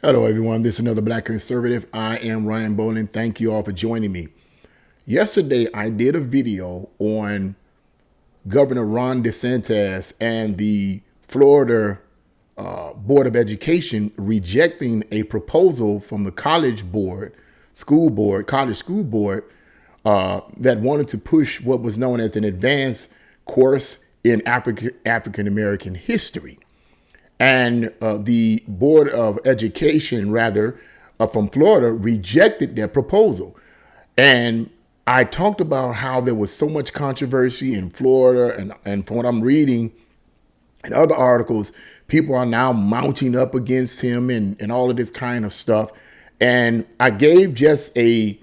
Hello, everyone. This is another Black Conservative. I am Ryan Bolin. Thank you all for joining me. Yesterday, I did a video on Governor Ron Desantis and the Florida Board of Education rejecting a proposal from the college school board that wanted to push what was known as an advanced course in African American history. And the Board of Education, from Florida, rejected their proposal. And I talked about how there was so much controversy in Florida. And from what I'm reading in other articles, people are now mounting up against him and all of this kind of stuff. And I gave just a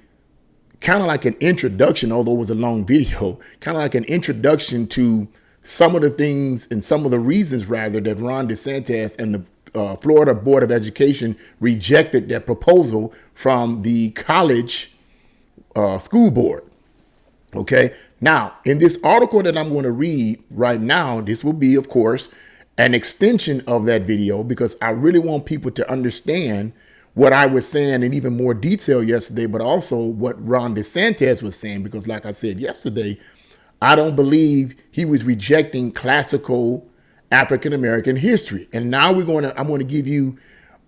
kind of like an introduction, although it was a long video, kind of like an introduction to some of the things and some of the reasons, that Ron DeSantis and the Florida Board of Education rejected that proposal from the college school board. Okay. Now, in this article that I'm going to read right now, this will be, of course, an extension of that video because I really want people to understand what I was saying in even more detail yesterday, but also what Ron DeSantis was saying, because like I said yesterday, I don't believe he was rejecting classical African-American history. And now I'm going to give you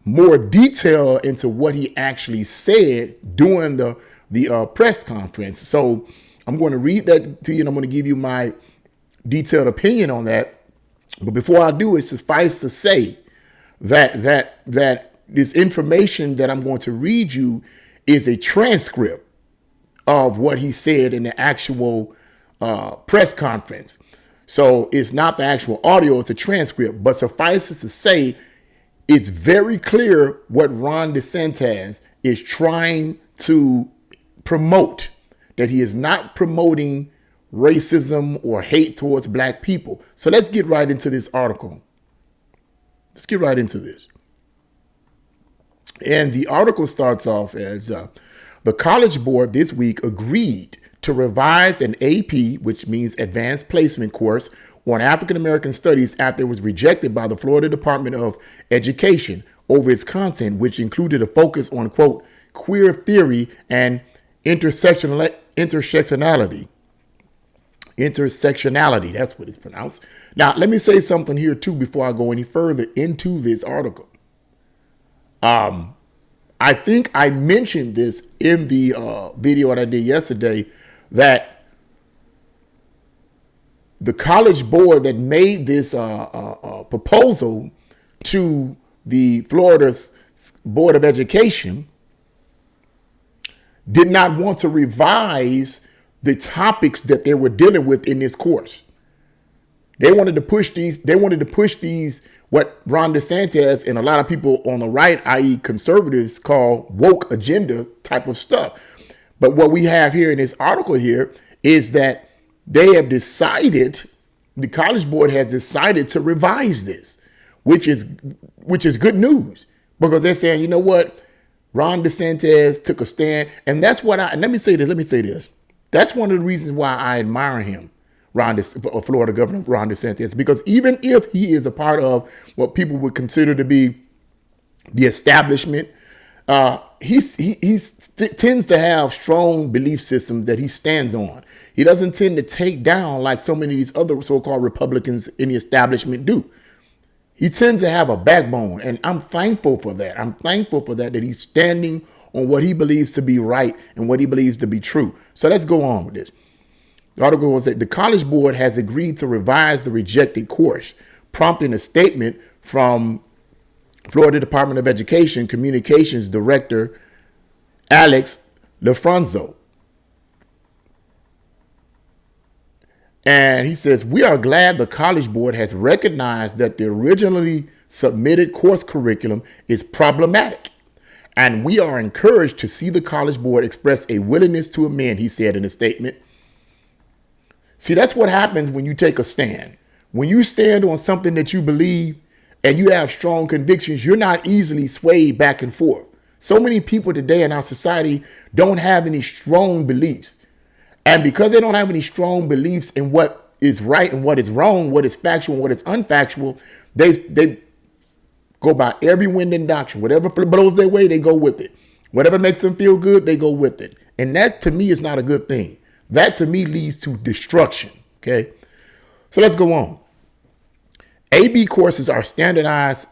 more detail into what he actually said during the press conference. So I'm going to read that to you and I'm going to give you my detailed opinion on that. But before I do, it suffice to say that this information that I'm going to read you is a transcript of what he said in the actual press conference. So it's not the actual audio, it's a transcript, but suffices to say it's very clear what Ron DeSantis is trying to promote, that he is not promoting racism or hate towards black people. So let's get right into this article. Let's get right into this. And the article starts off as the College Board this week agreed to revise an AP, which means Advanced Placement course, on African American Studies after it was rejected by the Florida Department of Education over its content, which included a focus on, quote, queer theory and intersectionality. Intersectionality, that's what it's pronounced. Now, let me say something here, too, before I go any further into this article. I think I mentioned this in the video that I did yesterday, that the College Board that made this proposal to the Florida Board of Education did not want to revise the topics that they were dealing with in this course. They wanted to push these, what Ron DeSantis and a lot of people on the right, i.e. conservatives, call woke agenda type of stuff. But what we have here in this article here is that they have decided, the College Board has decided to revise this, which is good news, because they're saying, you know what, Ron DeSantis took a stand. And that's what let me say this. That's one of the reasons why I admire him, Florida Governor Ron DeSantis, because even if he is a part of what people would consider to be the establishment, he tends to have strong belief systems that he stands on. He doesn't tend to take down like so many of these other so-called Republicans in the establishment do. He tends to have a backbone, and I'm thankful for that. I'm thankful for that he's standing on what he believes to be right and what he believes to be true. So let's go on with this. The article was that the College Board has agreed to revise the rejected course, prompting a statement from Florida Department of Education Communications Director Alex LaFranzo. And he says, we are glad the College Board has recognized that the originally submitted course curriculum is problematic. And we are encouraged to see the College Board express a willingness to amend, he said in a statement. See, that's what happens when you take a stand. When you stand on something that you believe and you have strong convictions, you're not easily swayed back and forth. So many people today in our society don't have any strong beliefs. And because they don't have any strong beliefs in what is right and what is wrong, what is factual and what is unfactual, they go by every wind and doctrine. Whatever blows their way, they go with it. Whatever makes them feel good, they go with it. And that to me is not a good thing. That to me leads to destruction. Okay. So let's go on. AB courses are standardized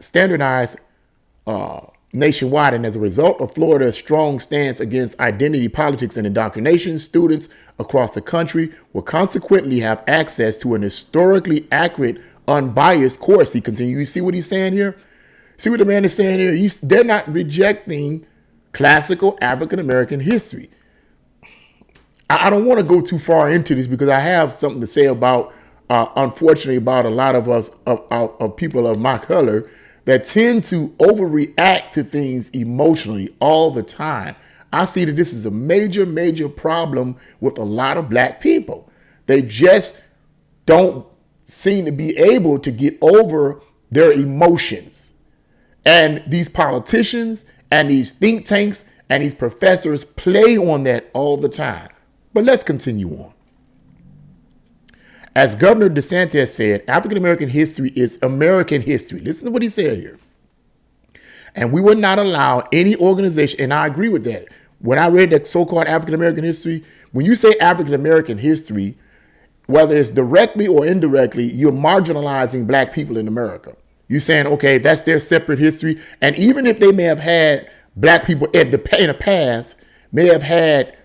nationwide, and as a result of Florida's strong stance against identity politics and indoctrination, students across the country will consequently have access to an historically accurate, unbiased course. He continues. You see what he's saying here? See what the man is saying here? They're not rejecting classical African-American history. I don't want to go too far into this because I have something to say about, unfortunately, about a lot of us, of people of my color that tend to overreact to things emotionally all the time. I see that this is a major, major problem with a lot of black people. They just don't seem to be able to get over their emotions. And these politicians and these think tanks and these professors play on that all the time. But let's continue on. As Governor Desantis said, African-American history is American history. Listen to what he said here. And we will not allow any organization, and I agree with that. When I read that so-called African-American history, when you say African-American history, whether it's directly or indirectly, you're marginalizing black people in America. You're saying, okay, that's their separate history. And even if they may have had black people in the past, may have had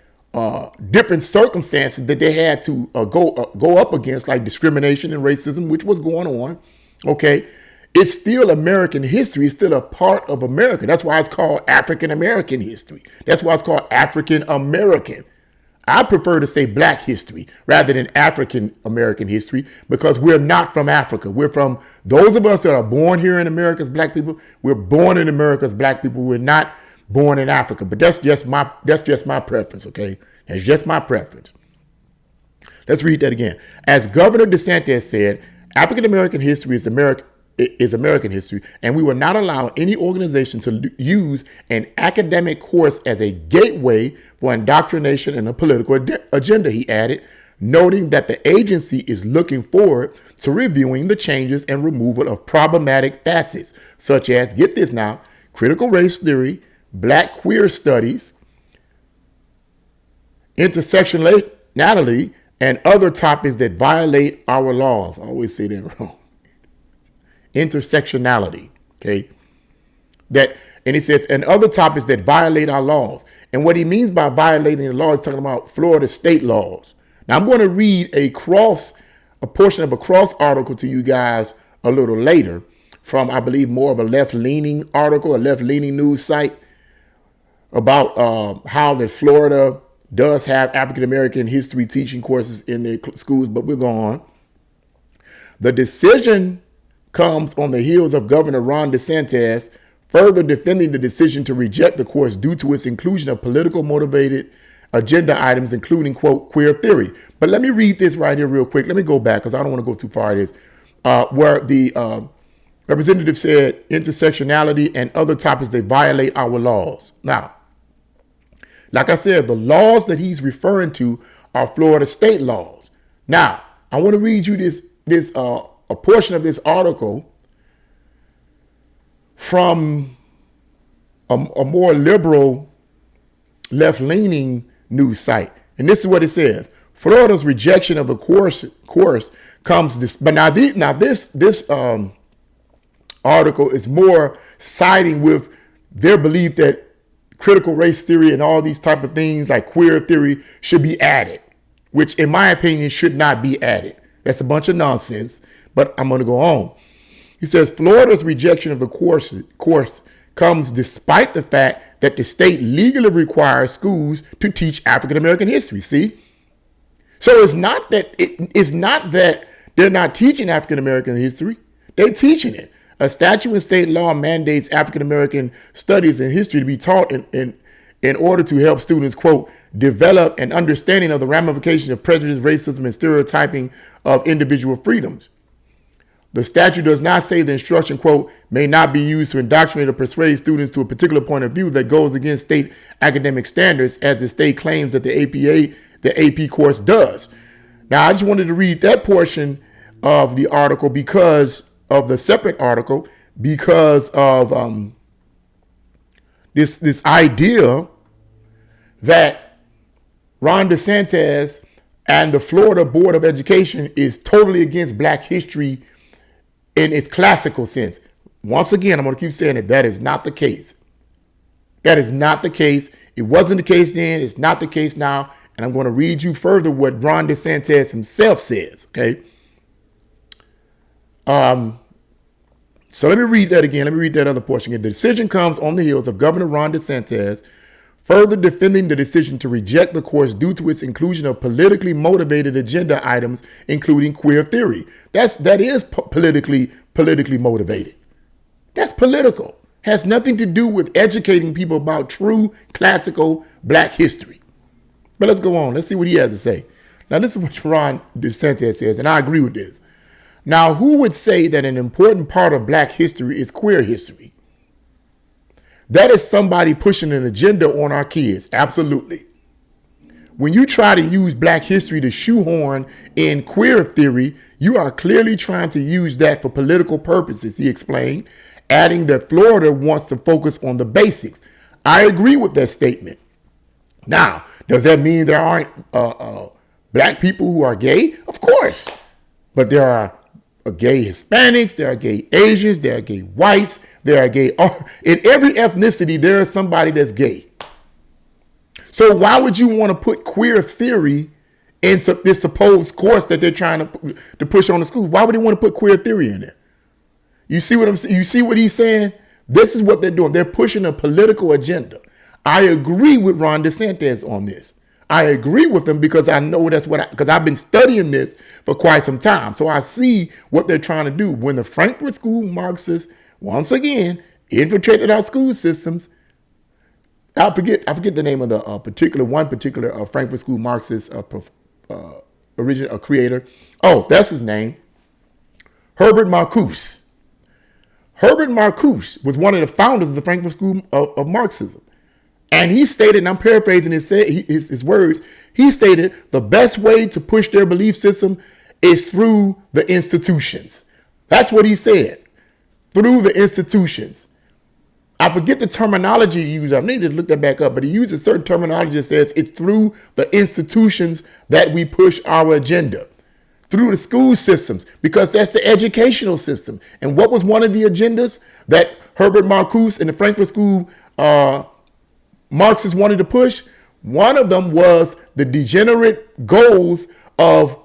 different circumstances that they had to go up against, like discrimination and racism, which was going on. Okay, it's still American history. It's still a part of America. That's why it's called African American history. That's why it's called African American. I prefer to say black history rather than African American history because we're not from Africa. We're from those of us that are born here in America as black people. We're born in America as black people. We're not born in Africa, but that's just my preference. Okay, that's just my preference. Let's read that again. As Governor DeSantis said, African American history is American history, and we will not allow any organization to use an academic course as a gateway for indoctrination and a political agenda, he added, noting that the agency is looking forward to reviewing the changes and removal of problematic facets, such as, get this now, critical race theory, black queer studies, intersectionality, and other topics that violate our laws. I always say that wrong. Intersectionality, okay? And he says, and other topics that violate our laws. And what he means by violating the law is talking about Florida state laws. Now I'm going to read a portion of a cross article to you guys a little later from, I believe, more of a left-leaning article, a left-leaning news site about how that Florida does have African-American history teaching courses in their schools, but we'll go on. The decision comes on the heels of Governor Ron DeSantis further defending the decision to reject the course due to its inclusion of political motivated agenda items, including, quote, queer theory. But let me read this right here real quick. Let me go back because I don't want to go too far. It is where the representative said intersectionality and other topics that violate our laws. Now, like I said, the laws that he's referring to are Florida state laws. Now, I want to read you a portion of this article from a more liberal, left-leaning news site. And this is what it says. Florida's rejection of the course comes this, but this article is more siding with their belief that critical race theory and all these type of things like queer theory should be added, which in my opinion should not be added. That's a bunch of nonsense, but I'm going to go on. He says Florida's rejection of the course comes despite the fact that the state legally requires schools to teach African American history. See? So it's not that they're not teaching African American history. They're teaching it. A statute in state law mandates African American studies and history to be taught in order to help students, quote, develop an understanding of the ramifications of prejudice, racism, and stereotyping of individual freedoms. The statute does not say the instruction, quote, may not be used to indoctrinate or persuade students to a particular point of view that goes against state academic standards, as the state claims that the AP course does. Now, I just wanted to read that portion of the article because of the separate article because of this idea that Ron DeSantis and the Florida Board of Education is totally against Black history in its classical sense. Once again, I'm going to keep saying it. That is not the case. That is not the case. It wasn't the case then. It's not the case now. And I'm going to read you further what Ron DeSantis himself says. Okay. So let me read that again. Let me read that other portion again. The decision comes on the heels of Governor Ron DeSantis further defending the decision to reject the course due to its inclusion of politically motivated agenda items, including queer theory. That is politically motivated. That's political. Has nothing to do with educating people about true classical Black history. But let's go on. Let's see what he has to say. Now, this is what Ron DeSantis says, and I agree with this. Now, who would say that an important part of Black history is queer history? That is somebody pushing an agenda on our kids. Absolutely. When you try to use Black history to shoehorn in queer theory, you are clearly trying to use that for political purposes, he explained, adding that Florida wants to focus on the basics. I agree with that statement. Now, does that mean there aren't Black people who are gay? Of course. But there are gay Hispanics, there are gay Asians, there are gay whites, there are gay. In every ethnicity, there is somebody that's gay. So why would you want to put queer theory in this supposed course that they're trying to push on the schools? Why would they want to put queer theory in there? You see what I'm saying? You see what he's saying? This is what they're doing. They're pushing a political agenda. I agree with Ron DeSantis on this. I agree with him because I know because I've been studying this for quite some time. So I see what they're trying to do. When the Frankfurt School Marxists, once again, infiltrated our school systems, I forget the name of the particular Frankfurt School Marxist original creator. Oh, that's his name. Herbert Marcuse. Herbert Marcuse was one of the founders of the Frankfurt School of Marxism. And he stated, and I'm paraphrasing his words, he stated the best way to push their belief system is through the institutions. That's what he said, through the institutions. I forget the terminology he used. I need to look that back up, but he used a certain terminology that says it's through the institutions that we push our agenda, through the school systems, because that's the educational system. And what was one of the agendas that Herbert Marcuse and the Frankfurt School Marxists wanted to push? One of them was the degenerate goals of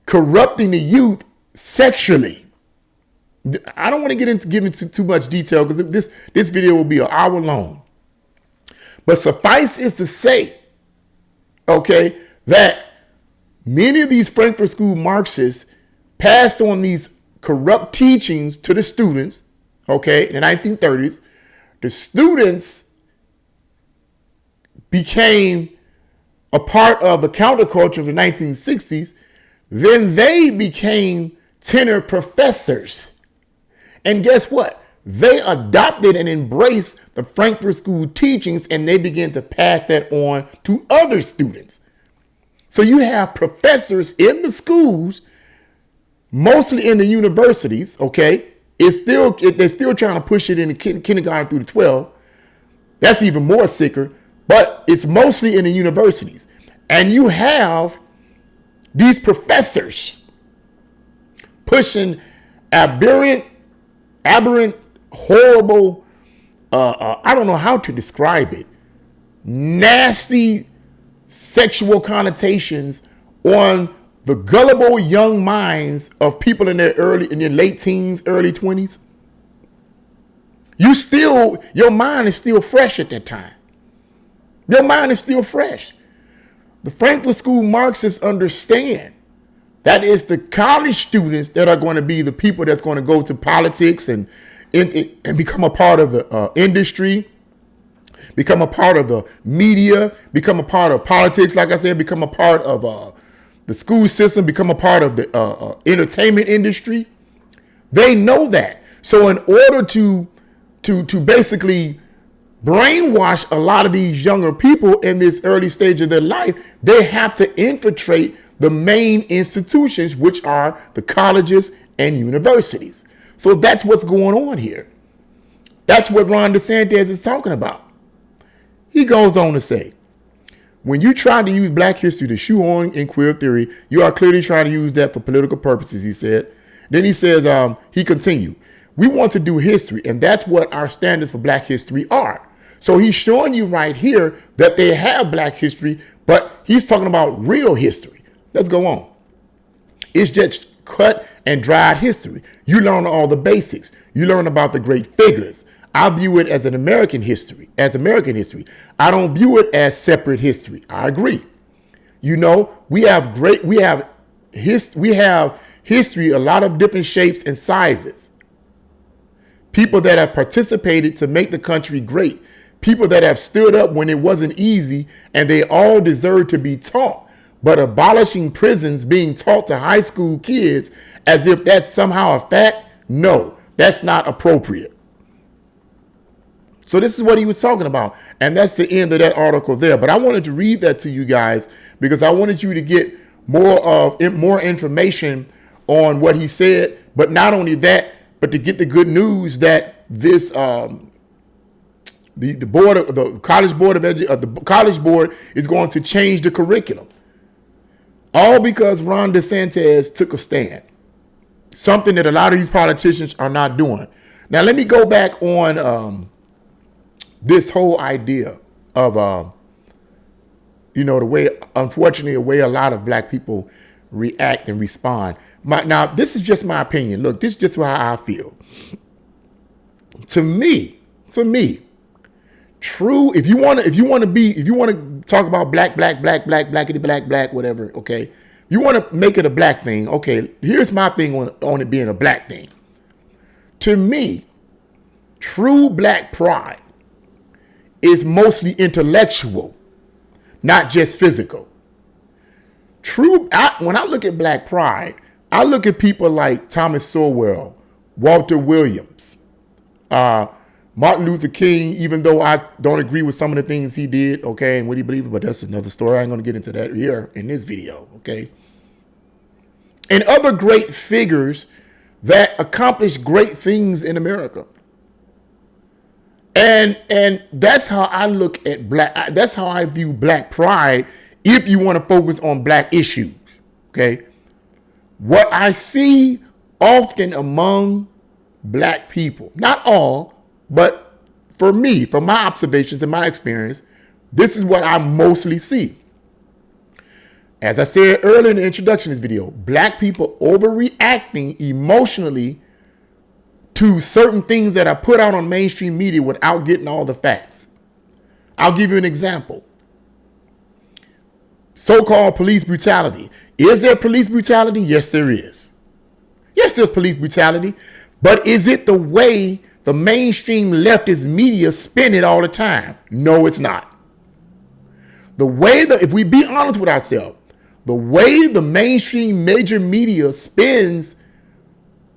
corrupting the youth sexually. I don't want to get into too much detail because this video will be an hour long. But suffice is to say, okay, that many of these Frankfurt School Marxists passed on these corrupt teachings to the students, okay, in the 1930s. The students became a part of the counterculture of the 1960s. Then they became tenure professors. And guess what? They adopted and embraced the Frankfurt School teachings, and they began to pass that on to other students. So you have professors in the schools, mostly in the universities, okay? They're still trying to push it in the kindergarten through the 12. That's even more sicker, but it's mostly in the universities. And you have these professors pushing aberrant, horrible, I don't know how to describe it, nasty sexual connotations on the gullible young minds of people in their late teens, early 20s. Your mind is still fresh at that time. Your mind is still fresh. The Frankfurt School Marxists understand that it's the college students that are going to be the people that's going to go to politics and become a part of the industry, become a part of the media, become a part of politics, like I said, become a part of the school system, become a part of the entertainment industry. They know that. So in order to basically brainwash a lot of these younger people in this early stage of their life, they have to infiltrate the main institutions, which are the colleges and universities. So that's what's going on here. That's what Ron DeSantis is talking about. He goes on to say, when you try to use black history to shoehorn in queer theory, you are clearly trying to use that for political purposes, he said. Then he says, he continued, we want to do history, and that's what our standards for black history are. So he's showing you right here that they have black history, but he's talking about real history. Let's go on. It's just cut and dried history. You learn all the basics. You learn about the great figures. I view it as an American history, I don't view it as separate history. I agree. You know, we have history, a lot of different shapes and sizes. People that have participated to make the country great. People that have stood up when it wasn't easy, and they all deserve to be taught. But abolishing prisons, being taught to high school kids as if that's somehow a fact, no, that's not appropriate. So this is what he was talking about. And that's the end of that article there. But I wanted to read that to you guys because I wanted you to get more information on what he said. But not only that, but to get the good news that this the college board is going to change the curriculum. All because Ron DeSantis took a stand. Something that a lot of these politicians are not doing. Now let me go back on this whole idea of, unfortunately, the way a lot of black people react and respond. Now, this is just my opinion. Look, this is just how I feel. For me, true. If you want to talk about black, whatever. Okay, you want to make it a black thing. Okay, here's my thing on it being a black thing. To me, true black pride is mostly intellectual, not just physical. When I look at black pride, I look at people like Thomas Sowell, Walter Williams, Martin Luther King, even though I don't agree with some of the things he did, okay, and what he believed, but that's another story. I ain't going to get into that here in this video, okay? And other great figures that accomplished great things in America. And that's how I look at that's how I view black pride if you want to focus on black issues, okay? What I see often among black people, not all, but for me, from my observations and my experience, this is what I mostly see. As I said earlier in the introduction of this video, black people overreacting emotionally to certain things that are put out on mainstream media without getting all the facts. I'll give you an example. So-called police brutality. Is there police brutality? Yes, there is. Yes, there's police brutality. But is it the way the mainstream leftist media spin it all the time? No, it's not. If we be honest with ourselves, the way the mainstream major media spins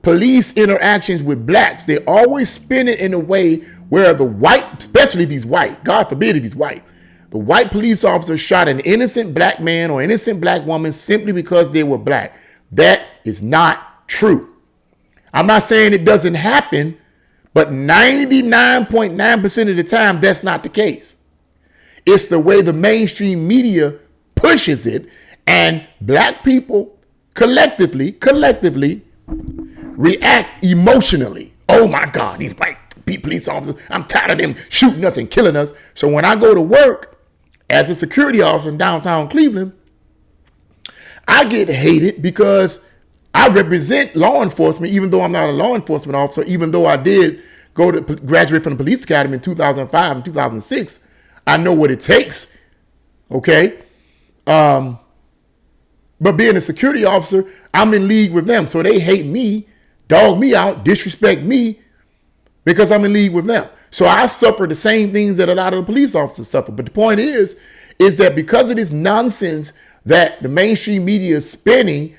police interactions with blacks, they always spin it in a way where the white, especially if he's white, God forbid if he's white, the white police officer shot an innocent black man or innocent black woman simply because they were black. That is not true. I'm not saying it doesn't happen, but 99.9% of the time, that's not the case. It's the way the mainstream media pushes it, and black people collectively react emotionally. Oh my God, these white police officers, I'm tired of them shooting us and killing us. So when I go to work as a security officer in downtown Cleveland, I get hated because I represent law enforcement, even though I'm not a law enforcement officer, even though I did go to graduate from the police academy in 2005 and 2006. I know what it takes. Okay. But being a security officer, I'm in league with them. So they hate me, dog me out, disrespect me because I'm in league with them. So I suffer the same things that a lot of the police officers suffer. But the point is that because of this nonsense that the mainstream media is spinning,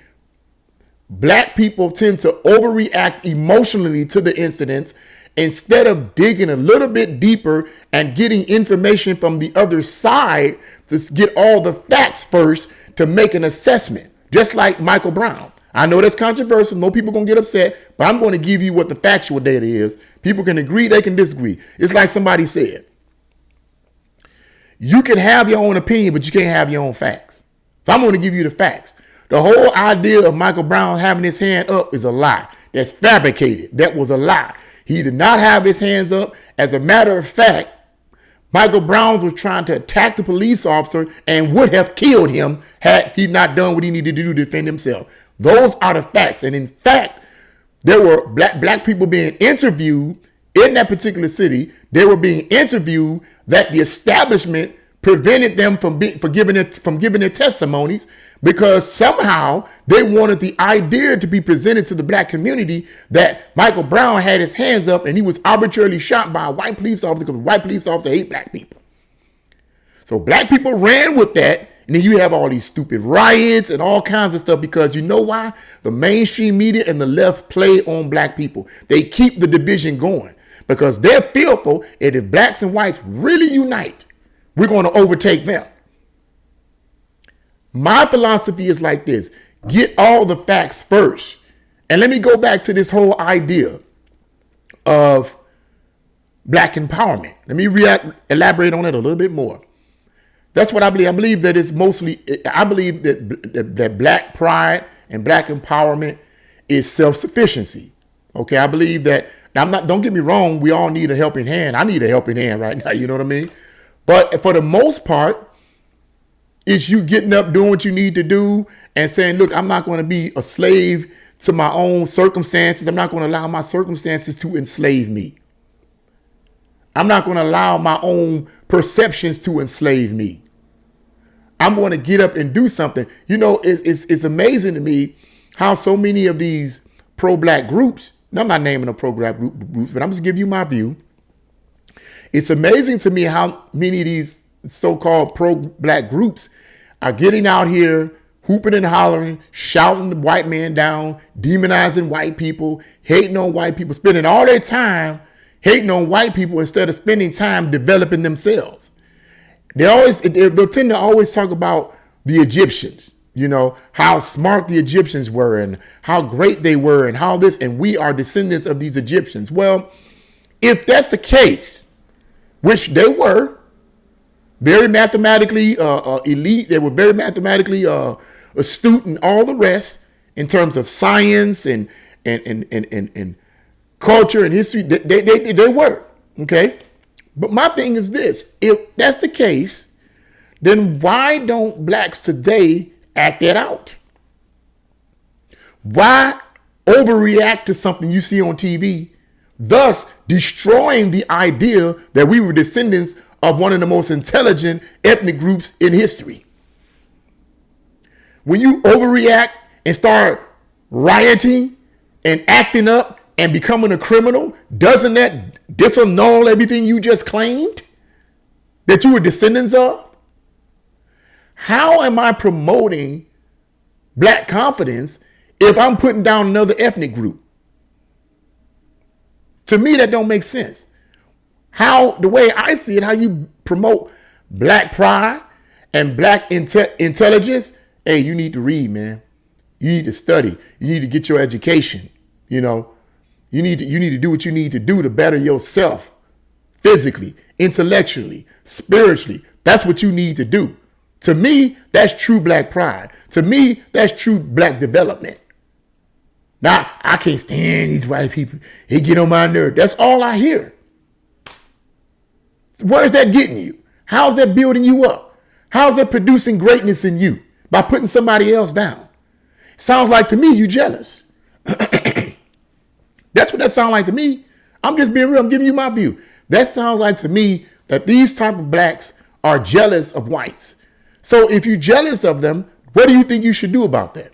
black people tend to overreact emotionally to the incidents instead of digging a little bit deeper and getting information from the other side to get all the facts first to make an assessment. Just like Michael Brown. I know that's controversial. No people going to get upset, but I'm going to give you what the factual data is. People can agree, they can disagree. It's like somebody said, you can have your own opinion, but you can't have your own facts. So I'm going to give you the facts. The whole idea of Michael Brown having his hand up is a lie. That's fabricated. That was a lie. He did not have his hands up. As a matter of fact, Michael Brown was trying to attack the police officer and would have killed him had he not done what he needed to do to defend himself. Those are the facts. And in fact, there were black people being interviewed in that particular city. They were being interviewed that the establishment prevented them from giving their testimonies because somehow they wanted the idea to be presented to the black community that Michael Brown had his hands up and he was arbitrarily shot by a white police officer because white police officers hate black people. So black people ran with that. And then you have all these stupid riots and all kinds of stuff because you know why? The mainstream media and the left play on black people. They keep the division going because they're fearful that if blacks and whites really unite, we're going to overtake them. My philosophy is like this. Get all the facts first. And let me go back to this whole idea of black empowerment. Let me elaborate on it a little bit more. That's what I believe. I believe that it's mostly, I believe that black pride and black empowerment is self-sufficiency. Okay, I believe that, don't get me wrong, we all need a helping hand. I need a helping hand right now, you know what I mean? But for the most part, it's you getting up, doing what you need to do and saying, look, I'm not going to be a slave to my own circumstances. I'm not going to allow my circumstances to enslave me. I'm not going to allow my own perceptions to enslave me. I'm going to get up and do something. You know, it's amazing to me how so many of these pro-black groups, and I'm not naming a pro-black groups, but I'm just giving you my view. It's amazing to me how many of these so-called pro-black groups are getting out here, hooping and hollering, shouting the white man down, demonizing white people, hating on white people, spending all their time hating on white people instead of spending time developing themselves. They'll tend to always talk about the Egyptians, you know, how smart the Egyptians were and how great they were and how this, and we are descendants of these Egyptians. Well, if that's the case, which they were, very mathematically elite, they were very mathematically astute and all the rest in terms of science and culture and history, they were, okay? But my thing is this, if that's the case, then why don't blacks today act that out? Why overreact to something you see on TV, thus destroying the idea that we were descendants of one of the most intelligent ethnic groups in history? When you overreact and start rioting and acting up and becoming a criminal, doesn't that disannul everything you just claimed that you were descendants of? How am I promoting black confidence if I'm putting down another ethnic group? To me, that don't make sense. How, the way I see it, how you promote black pride and black intelligence, hey, you need to read, man. You need to study. You need to get your education, you know. You need to do what you need to do to better yourself physically, intellectually, spiritually. That's what you need to do. To me, that's true black pride. To me, that's true black development. Now, I can't stand these white people. They get on my nerve. That's all I hear. Where's that getting you? How's that building you up? How's that producing greatness in you by putting somebody else down? Sounds like to me you jealous. That's what that sounds like to me. I'm just being real. I'm giving you my view. That sounds like to me that these type of blacks are jealous of whites. So if you're jealous of them, what do you think you should do about that?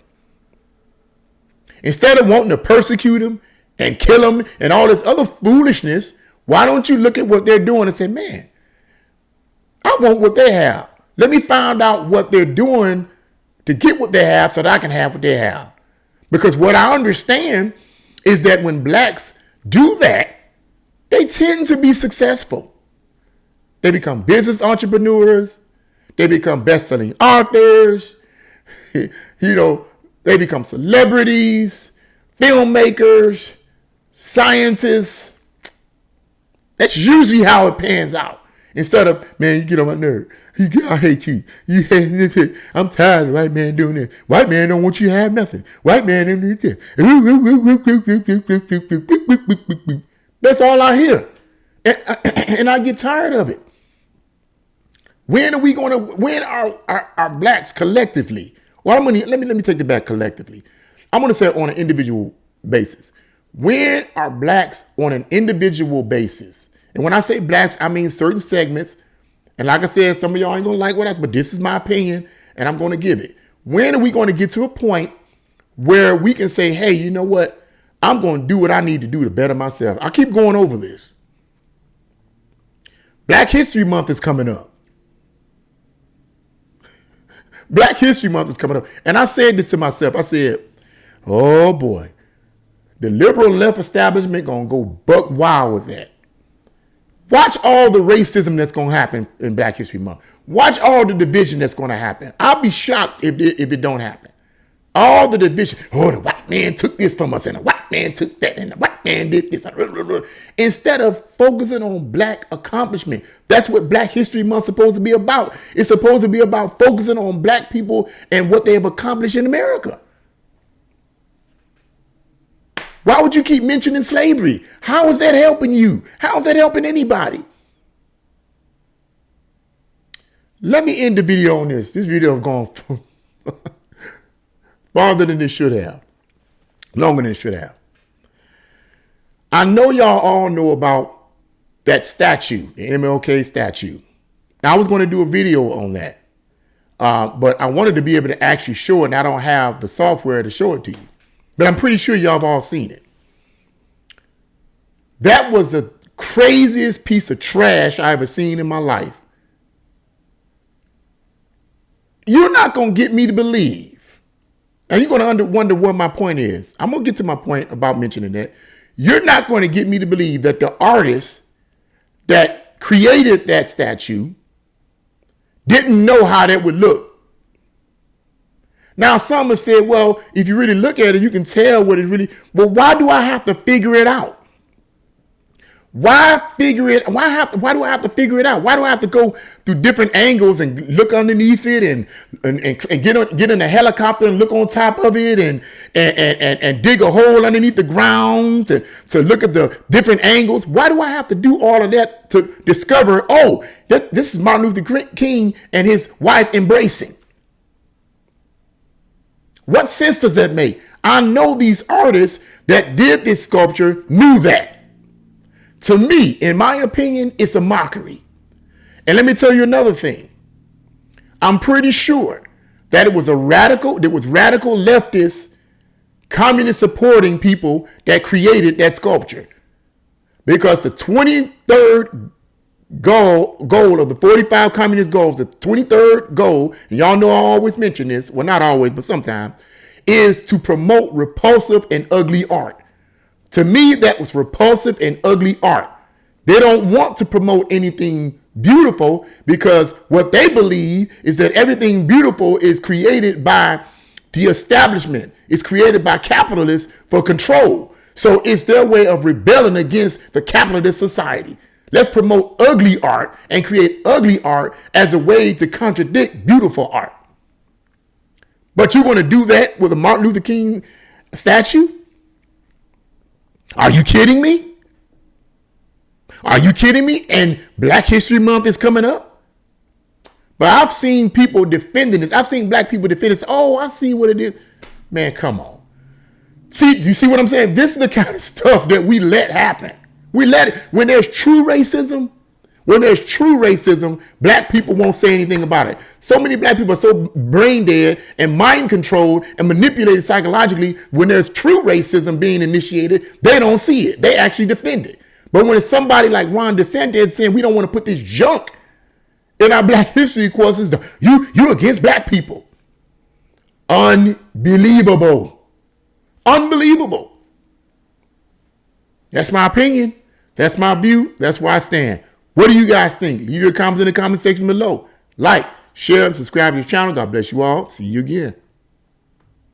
Instead of wanting to persecute them and kill them and all this other foolishness, why don't you look at what they're doing and say, man, I want what they have. Let me find out what they're doing to get what they have so that I can have what they have. Because what I understand is that when blacks do that, they tend to be successful. They become business entrepreneurs. They become best-selling authors. You know, They become celebrities, filmmakers, scientists. That's usually how it pans out. Instead of, man, you get on my nerve. I hate you. I'm tired of white man doing this. White man don't want you to have nothing. White man don't need this. That's all I hear. And I get tired of it. When are blacks collectively? Well, let me take it back collectively. I'm gonna say on an individual basis. When are blacks on an individual basis? And when I say blacks, I mean certain segments. And like I said, some of y'all ain't gonna like what but this is my opinion, and I'm gonna give it. When are we gonna get to a point where we can say, hey, you know what? I'm gonna do what I need to do to better myself. I keep going over this. Black History Month is coming up. Black History Month is coming up. And I said this to myself. I said, oh boy, the liberal left establishment gonna go buck wild with that. Watch all the racism that's gonna happen in Black History Month. Watch all the division that's gonna happen. I'll be shocked if it don't happen. All the division. Oh, the white man took this from us, and the white man took that, and the white man did this. Instead of focusing on black accomplishment. That's what Black History Month is supposed to be about. It's supposed to be about focusing on black people and what they have accomplished in America. Why would you keep mentioning slavery? How is that helping you? How is that helping anybody? Let me end the video on this. This video has gone farther than it should have. Longer than it should have. I know y'all all know about that statue, the MLK statue. Now, I was going to do a video on that, but I wanted to be able to actually show it, and I don't have the software to show it to you. But I'm pretty sure y'all have all seen it. That was the craziest piece of trash I ever seen in my life. You're not going to get me to believe. And you're going to wonder what my point is. I'm going to get to my point about mentioning that. You're not going to get me to believe that the artist that created that statue didn't know how that would look. Now, some have said, well, if you really look at it, you can tell what it really, but why do I have to figure it out? Why do I have to figure it out? Why do I have to go through different angles and look underneath it and get in a helicopter and look on top of it and dig a hole underneath the ground to look at the different angles? Why do I have to do all of that to discover, oh, this is Martin Luther King and his wife embracing? What sense does that make? I know these artists that did this sculpture knew that. To me, in my opinion, it's a mockery. And let me tell you another thing. I'm pretty sure that it was radical leftist, communist supporting people that created that sculpture. Because the 23rd goal of the 45 communist goals, the 23rd goal, and y'all know I always mention this, well, not always, but sometimes, is to promote repulsive and ugly art. To me, that was repulsive and ugly art. They don't want to promote anything beautiful because what they believe is that everything beautiful is created by the establishment. It's created by capitalists for control. So it's their way of rebelling against the capitalist society. Let's promote ugly art and create ugly art as a way to contradict beautiful art. But you're going to do that with a Martin Luther King statue? Are you kidding me? Are you kidding me? And Black History Month is coming up? But I've seen people defending this. I've seen black people defend this. Oh, I see what it is. Man, come on. See, you see what I'm saying? This is the kind of stuff that we let happen. We let it. When there's true racism, black people won't say anything about it. So many black people are so brain dead and mind controlled and manipulated psychologically. When there's true racism being initiated, they don't see it. They actually defend it. But when it's somebody like Ron DeSantis saying we don't want to put this junk in our black history courses, you against black people. Unbelievable. Unbelievable. That's my opinion. That's my view. That's where I stand. What do you guys think? Leave your comments in the comment section below. Like, share, and subscribe to the channel. God bless you all. See you again.